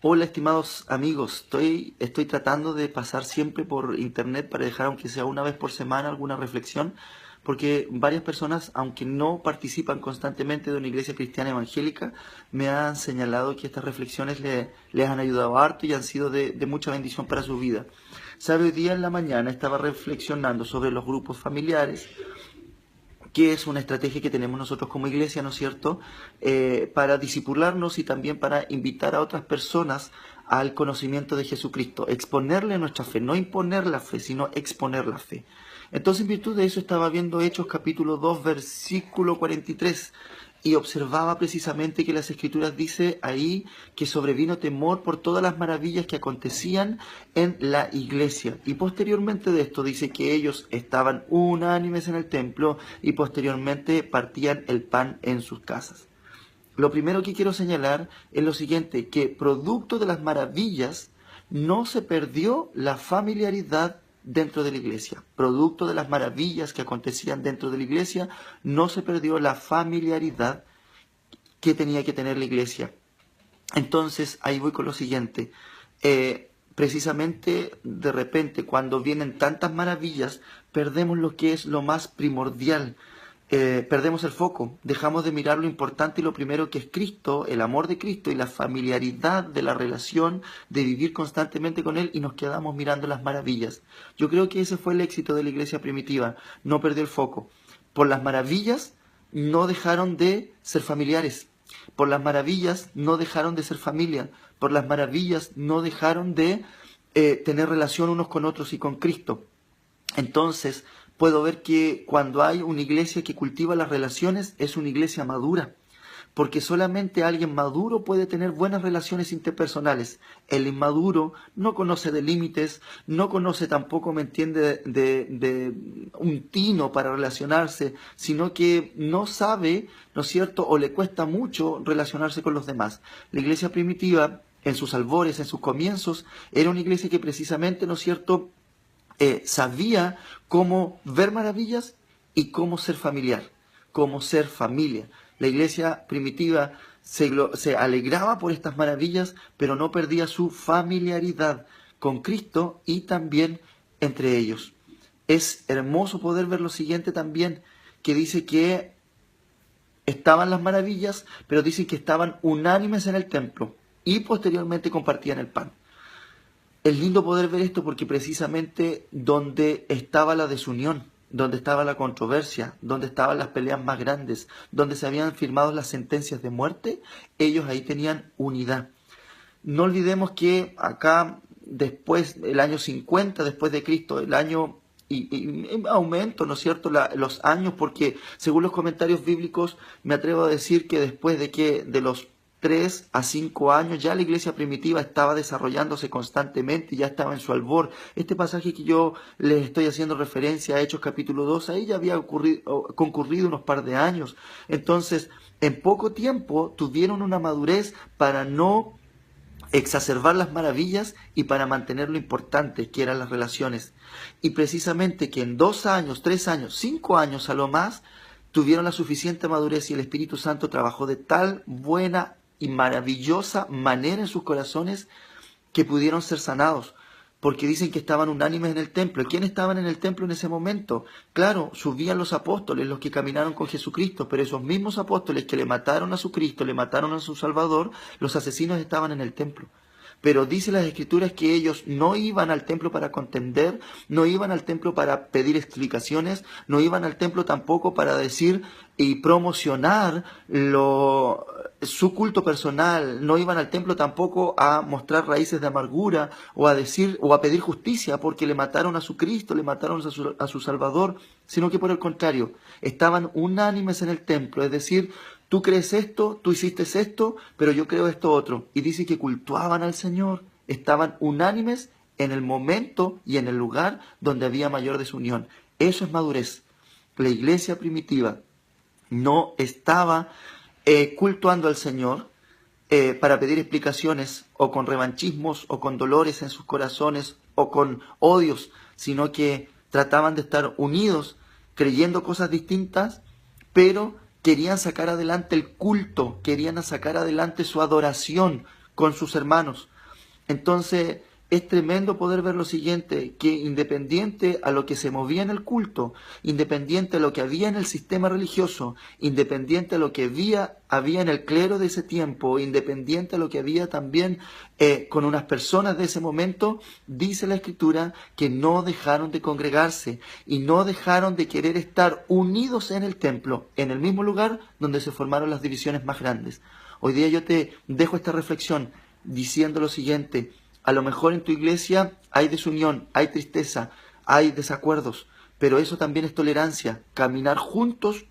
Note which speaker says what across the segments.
Speaker 1: Hola, estimados amigos. Estoy tratando de pasar siempre por internet para dejar, aunque sea una vez por semana, alguna reflexión, porque varias personas, aunque no participan constantemente de una iglesia cristiana evangélica, me han señalado que estas reflexiones les han ayudado harto y han sido de mucha bendición para su vida. Sabe, hoy día en la mañana estaba reflexionando sobre los grupos familiares, que es una estrategia que tenemos nosotros como iglesia, ¿no es cierto?, para disipularnos y también para invitar a otras personas al conocimiento de Jesucristo, exponerle nuestra fe, no imponer la fe, sino exponer la fe. Entonces, en virtud de eso, estaba viendo Hechos capítulo 2, versículo 43, y observaba precisamente que las Escrituras dice ahí que sobrevino temor por todas las maravillas que acontecían en la iglesia. Y posteriormente de esto dice que ellos estaban unánimes en el templo y posteriormente partían el pan en sus casas. Lo primero que quiero señalar es lo siguiente, que producto de las maravillas no se perdió la familiaridad dentro de la iglesia. Producto de las maravillas que acontecían dentro de la iglesia, no se perdió la familiaridad que tenía que tener la iglesia. Entonces, ahí voy con lo siguiente. Precisamente, de repente, cuando vienen tantas maravillas, perdemos lo que es lo más primordial. Perdemos el foco, dejamos de mirar lo importante y lo primero que es Cristo, el amor de Cristo y la familiaridad de la relación, de vivir constantemente con Él, y nos quedamos mirando las maravillas. Yo creo que ese fue el éxito de la iglesia primitiva, no perdió el foco. Por las maravillas no dejaron de ser familiares, por las maravillas no dejaron de ser familia, por las maravillas no dejaron de tener relación unos con otros y con Cristo. Entonces, puedo ver que cuando hay una iglesia que cultiva las relaciones, es una iglesia madura, porque solamente alguien maduro puede tener buenas relaciones interpersonales. El inmaduro no conoce de límites, no conoce tampoco, me entiende, de un tino para relacionarse, sino que no sabe, ¿no es cierto?, o le cuesta mucho relacionarse con los demás. La iglesia primitiva, en sus albores, en sus comienzos, era una iglesia que precisamente, ¿no es cierto?, sabía cómo ver maravillas y cómo ser familiar, cómo ser familia. La iglesia primitiva se alegraba por estas maravillas, pero no perdía su familiaridad con Cristo y también entre ellos. Es hermoso poder ver lo siguiente también, que dice que estaban las maravillas, pero dicen que estaban unánimes en el templo y posteriormente compartían el pan. Es lindo poder ver esto porque precisamente donde estaba la desunión, donde estaba la controversia, donde estaban las peleas más grandes, donde se habían firmado las sentencias de muerte, ellos ahí tenían unidad. No olvidemos que acá, después, el año 50 después de Cristo, el año y aumento, ¿no es cierto?, los años, porque según los comentarios bíblicos me atrevo a decir que después de los 3 a 5 años ya la iglesia primitiva estaba desarrollándose constantemente, ya estaba en su albor. Este pasaje que yo les estoy haciendo referencia a Hechos capítulo 2, ahí ya había concurrido unos par de años. Entonces, en poco tiempo tuvieron una madurez para no exacerbar las maravillas y para mantener lo importante, que eran las relaciones. Y precisamente que en 2 años, 3 años, 5 años a lo más, tuvieron la suficiente madurez y el Espíritu Santo trabajó de tal buena y maravillosa manera en sus corazones que pudieron ser sanados, porque dicen que estaban unánimes en el templo. ¿Quién estaban en el templo en ese momento? Claro, subían los apóstoles, los que caminaron con Jesucristo, pero esos mismos apóstoles que le mataron a su Cristo, le mataron a su Salvador, los asesinos estaban en el templo. Pero dice las Escrituras que ellos no iban al templo para contender, no iban al templo para pedir explicaciones, no iban al templo tampoco para decir y promocionar su culto personal, no iban al templo tampoco a mostrar raíces de amargura o a decir o a pedir justicia porque le mataron a su Cristo, le mataron a su Salvador, sino que por el contrario, estaban unánimes en el templo, es decir, tú crees esto, tú hiciste esto, pero yo creo esto otro. Y dice que cultuaban al Señor, estaban unánimes en el momento y en el lugar donde había mayor desunión. Eso es madurez. La iglesia primitiva no estaba cultuando al Señor para pedir explicaciones o con revanchismos o con dolores en sus corazones o con odios, sino que trataban de estar unidos, creyendo cosas distintas, pero querían sacar adelante el culto, querían sacar adelante su adoración con sus hermanos. Entonces, es tremendo poder ver lo siguiente, que independiente a lo que se movía en el culto, independiente a lo que había en el sistema religioso, independiente a lo que había en el clero de ese tiempo, independiente a lo que había también con unas personas de ese momento, dice la Escritura que no dejaron de congregarse y no dejaron de querer estar unidos en el templo, en el mismo lugar donde se formaron las divisiones más grandes. Hoy día yo te dejo esta reflexión diciendo lo siguiente: a lo mejor en tu iglesia hay desunión, hay tristeza, hay desacuerdos, pero eso también es tolerancia, caminar juntos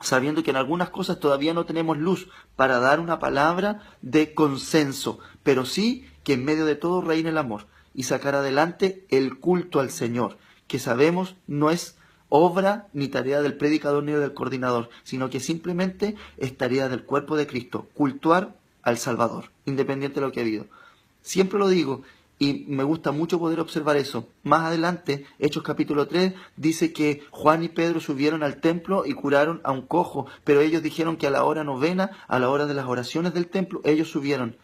Speaker 1: sabiendo que en algunas cosas todavía no tenemos luz para dar una palabra de consenso, pero sí que en medio de todo reine el amor y sacar adelante el culto al Señor, que sabemos no es obra ni tarea del predicador ni del coordinador, sino que simplemente es tarea del cuerpo de Cristo, cultuar al Salvador, independiente de lo que ha habido. Siempre lo digo y me gusta mucho poder observar eso. Más adelante, Hechos capítulo 3, dice que Juan y Pedro subieron al templo y curaron a un cojo, pero ellos dijeron que a la hora novena, a la hora de las oraciones del templo, ellos subieron.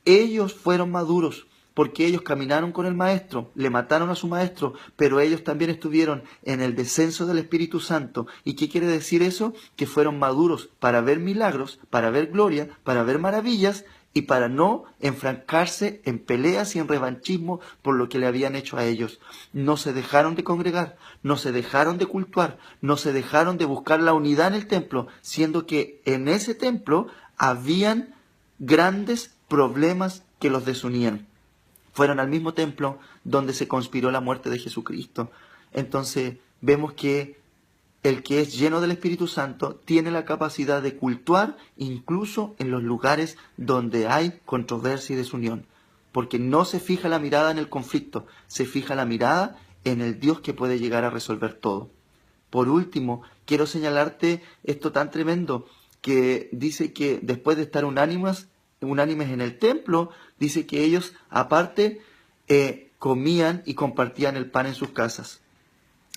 Speaker 1: Ellos fueron maduros porque ellos caminaron con el maestro, le mataron a su maestro, pero ellos también estuvieron en el descenso del Espíritu Santo. ¿Y qué quiere decir eso? Que fueron maduros para ver milagros, para ver gloria, para ver maravillas, y para no enfrancarse en peleas y en revanchismo por lo que le habían hecho a ellos. No se dejaron de congregar, no se dejaron de cultuar, no se dejaron de buscar la unidad en el templo, siendo que en ese templo habían grandes problemas que los desunían. Fueron al mismo templo donde se conspiró la muerte de Jesucristo. Entonces vemos que el que es lleno del Espíritu Santo tiene la capacidad de cultuar incluso en los lugares donde hay controversia y desunión, porque no se fija la mirada en el conflicto, se fija la mirada en el Dios que puede llegar a resolver todo. Por último, quiero señalarte esto tan tremendo que dice que después de estar unánimes en el templo, dice que ellos aparte comían y compartían el pan en sus casas.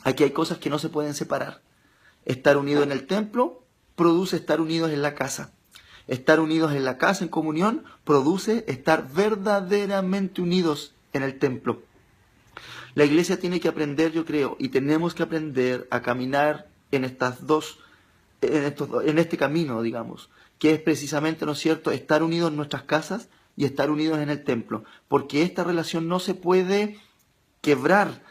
Speaker 1: Aquí hay cosas que no se pueden separar. Estar unido en el templo produce estar unidos en la casa. Estar unidos en la casa, en comunión, produce estar verdaderamente unidos en el templo. La iglesia tiene que aprender, yo creo, y tenemos que aprender a caminar en este camino, digamos, que es precisamente, ¿no es cierto?, estar unidos en nuestras casas y estar unidos en el templo, porque esta relación no se puede quebrar.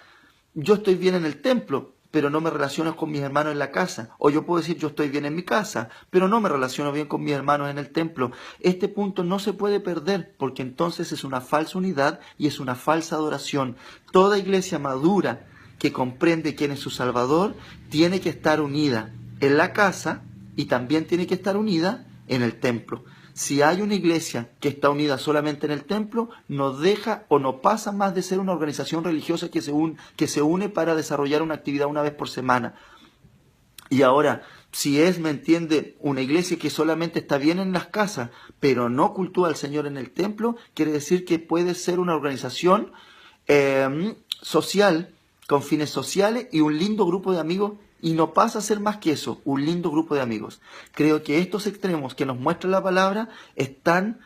Speaker 1: Yo estoy bien en el templo, pero no me relaciono con mis hermanos en la casa. O yo puedo decir, yo estoy bien en mi casa, pero no me relaciono bien con mis hermanos en el templo. Este punto no se puede perder, porque entonces es una falsa unidad y es una falsa adoración. Toda iglesia madura que comprende quién es su Salvador tiene que estar unida en la casa y también tiene que estar unida en el templo. Si hay una iglesia que está unida solamente en el templo, no deja o no pasa más de ser una organización religiosa que se une para desarrollar una actividad una vez por semana. Y ahora, si es, me entiende, una iglesia que solamente está bien en las casas, pero no cultúa al Señor en el templo, quiere decir que puede ser una organización social, con fines sociales y un lindo grupo de amigos. Y no pasa a ser más que eso, un lindo grupo de amigos. Creo que estos extremos que nos muestra la palabra están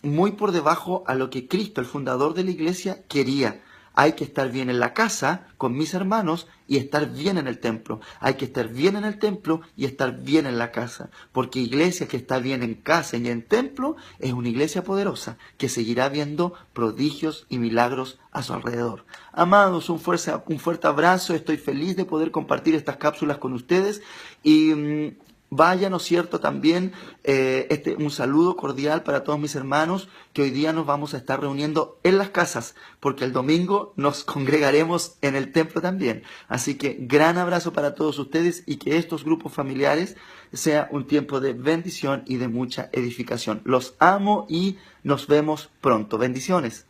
Speaker 1: muy por debajo a lo que Cristo, el fundador de la iglesia, quería. Hay que estar bien en la casa con mis hermanos y estar bien en el templo. Hay que estar bien en el templo y estar bien en la casa. Porque iglesia que está bien en casa y en templo es una iglesia poderosa que seguirá viendo prodigios y milagros a su alrededor. Amados, un fuerte abrazo. Estoy feliz de poder compartir estas cápsulas con ustedes y vaya, ¿no es cierto?, también un saludo cordial para todos mis hermanos que hoy día nos vamos a estar reuniendo en las casas, porque el domingo nos congregaremos en el templo también. Así que gran abrazo para todos ustedes y que estos grupos familiares sea un tiempo de bendición y de mucha edificación. Los amo y nos vemos pronto. Bendiciones.